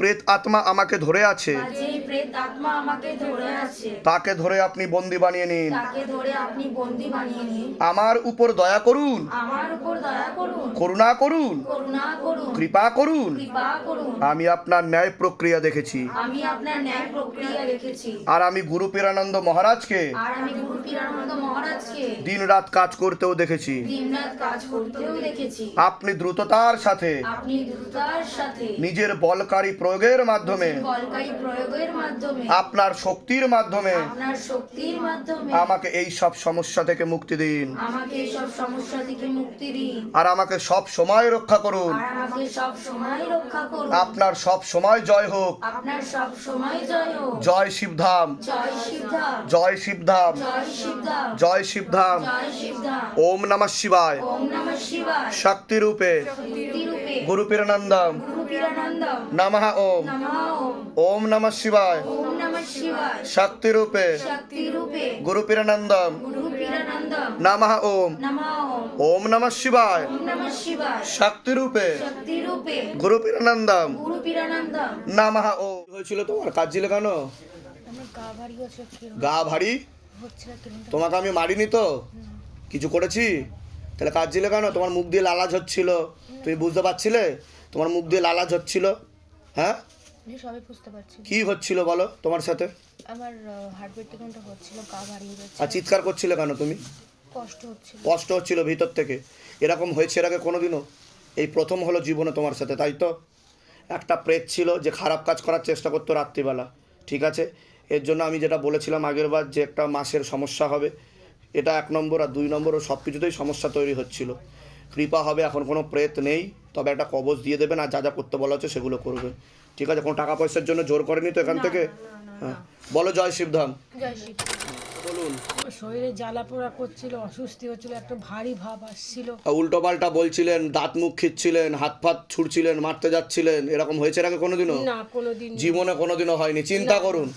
প্রেত আত্মা আমাকে ধরে আছে বা যেই প্রেত আত্মা আমাকে ধরে আছে, তাকে ধরে আপনি বন্দি বানিয়ে নিন। তাকে ধরে আপনি বন্দি বানিয়ে নিন। আমার উপর দয়া করুন, আমার উপর দয়া করুন, করুণা করুন, করুণা করুন, কৃপা করুন। কৃপা করুন। আমি আপনার ন্যায় প্রক্রিয়া দেখেছি, আমি আপনার ন্যায় প্রক্রিয়া রেখেছি। আর আমি গুরু পীরানন্দ মহারাজকে আর আমি গুরু পীরানন্দ মহারাজকে দিন রাত কাজ করতেও দেখেছি। দিনরাত কাজ করতেও দেখেছি। আপনি দ্রুততার সাথে আপনি দ্রুততার সাথে নিজের বলকারী প্রয়োগের মাধ্যমে, বলকারী প্রয়োগের মাধ্যমে, আপনার শক্তির মাধ্যমে আপনার শক্তির মাধ্যমে আমাকে এই সব সমস্যা থেকে মুক্তি দিন, আমাকে সব সমস্যা থেকে মুক্তি দিন। আর আমাকে সব সময় রক্ষা করুন। আর আমাকে সব সময় রক্ষা করুন। আপনার সব সময় জয় হোক। আপনার সব সময় জয় হোক। জয় শিবধাম, জয় শিবধাম, জয় শিবধাম, জয় শিবধাম, জয় শিবধাম। জয় শিবধাম। ওম নমঃ শিবায়। ওম নমঃ শিবায়। শক্তি রূপে শক্তিরূপে গুরু পীরানন্দম গুরু পীরানন্দম নমঃ ওম। নমঃ ওম। ওম নমঃ শিবায়। ওম নমঃ শিবায়। শক্তি রূপে শক্তিরূপে গুরু পীরানন্দম গুরু পীরানন্দম নমঃ ওম। নমঃ ওম। ওম নমঃ শিবায়। ওম নমঃ শিবায়। শক্তি রূপে শক্তিরূপে গুরু পীরানন্দম গুরু পীরানন্দম নমঃ ওম। হয়েছিল তোমার কাঁদছিলে কেন? আমার গা ভারী হচ্ছে, গা ভারী? হচ্ছিল কিরকম তোমাকে আমি মারিনি তো? কিছু করেছি? তাহলে কাঁদছিলে কেন? তোমার মুখ দিয়ে লালাজ হচ্ছিল, তুমি বুঝতে পারছিলে? তোমার মুখ দিয়ে লালাজ হচ্ছিল, হ্যাঁ? সবাই বুঝতে পারছি। কি হচ্ছিল বলো তোমার সাথে? আমার হার্টবিট কেমনটা হচ্ছিল, গা ভারী হচ্ছে, আর চিৎকার করছিলে কেন তুমি? কষ্ট হচ্ছিল। কষ্ট হচ্ছিল ভিতর থেকে। এরকম হয়েছে এর আগে কোনোদিনও? এই প্রথম হলো জীবনে তোমার সাথে, তাই তো? একটা প্রেত ছিল যে খারাপ কাজ করার চেষ্টা করতো রাত্রিবেলা, ঠিক আছে? এর জন্য আমি যেটা বলেছিলাম আগের বার যে একটা মাসের সমস্যা হবে, এটা 1 নম্বর। আর 2 নম্বর, ও সব কিছুতেই সমস্যা তৈরি হচ্ছিল। কৃপা হবে, এখন কোনো প্রেত নেই, তবে একটা কবচ দিয়ে দেবেন, আর যা যা করতে বলা হচ্ছে সেগুলো করবেন, ঠিক আছে? কোনো টাকা পয়সার জন্য জোর করেনি তো এখান থেকে? হ্যাঁ, বলো জয় শিবধাম। জয় শিব। বলুন। আমার শরীরে জ্বালা পোড়া করছিল, অস্বস্তি হচ্ছিল, একটা ভারী ভাব আসছিল। উল্টো পাল্টা বলছিলেন, দাঁত মুখ খিচ্ছিলেন, হাত ফাত ছুড়ছিলেন, মারতে যাচ্ছিলেন, এরকম হয়েছে এর আগে কোনোদিনও? না, কোনোদিন জীবনে কোনোদিনও হয়নি। চিন্তা করুন,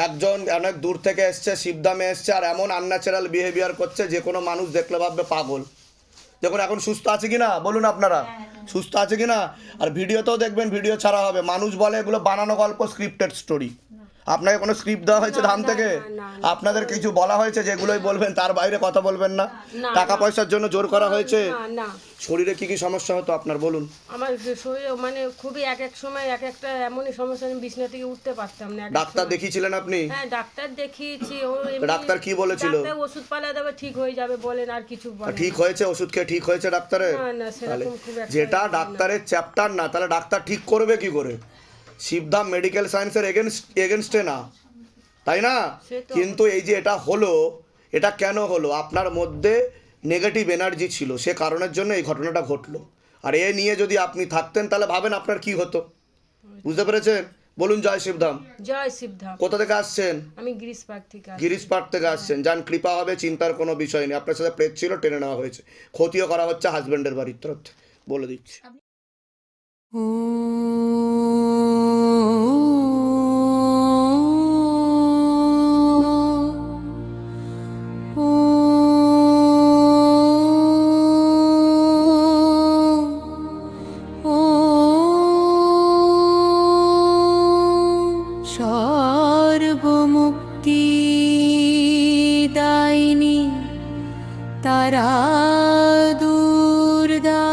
একজন অনেক দূর থেকে এসছে, শিবধামে এসছে, আর এমন আনন্যাচারাল বিহেভিয়ার করছে যে কোনো মানুষ দেখলে ভাববে পাগল। দেখুন এখন সুস্থ আছে কি না বলুন আপনারা, সুস্থ আছে কি না? আর ভিডিওতেও দেখবেন, ভিডিও ছাড়া হবে, মানুষ বলে এগুলো বানানো গল্প, স্ক্রিপ্টেড স্টোরি। আপনাকে কোনো স্ক্রিপ্ট দেওয়া হয়েছে ধাম থেকে? আপনাদের কিছু বলা হয়েছে যেগুলোই বলবেন, তার বাইরে কথা বলবেন না? টাকা পয়সার জন্য জোর করা হয়েছে? না, না। শরীরে কি কি সমস্যা হতো আপনার বলুন? আমার শরীরে মানে খুবই এক এক সময় এক একটা এমনই সমস্যা, আমি বিছনা থেকে উঠতে পারতাম না। এক এক ডাক্তার সময়। দেখিয়েছিলেন আপনি? হ্যাঁ, ডাক্তার দেখিয়েছি। ও এমনি- ডাক্তার কি বলেছিল? ডাক্তার ওষুধ পালা দেবে, ঠিক হয়ে যাবে বলেন, আর কিছু বলেন ঠিক হয়েছে? ওষুধ খেয়ে ঠিক হয়েছে ডাক্তারের? না, না, তাহলে সেরকম খুব একটা যেটা ইয়ে না। ডাক্তারের চ্যাপ্টার না, তাহলে ডাক্তার ঠিক করবে কি করে? শিবধাম মেডিকেল সায়েন্সের এগেনস্টে না, তাই না? সে তো কিন্তু এই যে এটা হলো, এটা কেন হলো? আপনার মধ্যে নেগেটিভ এনার্জি ছিল, সে কারণের জন্য এই ঘটনাটা ঘটলো। আর এ নিয়ে যদি আপনি থাকতেন তাহলে ভাবেন আপনার কি হতো। বুঝতে পেরেছেন? বলুন জয় শিবধাম। জয় শিবধাম। কোথা থেকে আসছেন? আমি গিরিশ পার্ক থেকে আসছি। গিরিশ পার্ক থেকে আসছেন। যান, কৃপা হবে, চিন্তার কোনো বিষয় নেই। আপনার সাথে প্রেত ছিল, টেনে নেওয়া হয়েছে, ক্ষতিও করা হচ্ছে হাজব্যান্ডের বাড়ির তরফ থেকে, বলে দিচ্ছি। সর্বমুক্তিদায়িনী তারা দুর্গা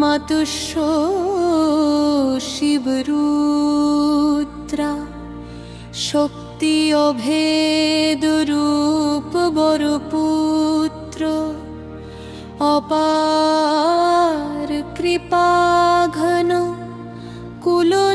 মাতুষ্য শিবরুদ্রা শক্তি অভেদ রূপ বরপুত্র অপার কৃপা ঘন কুল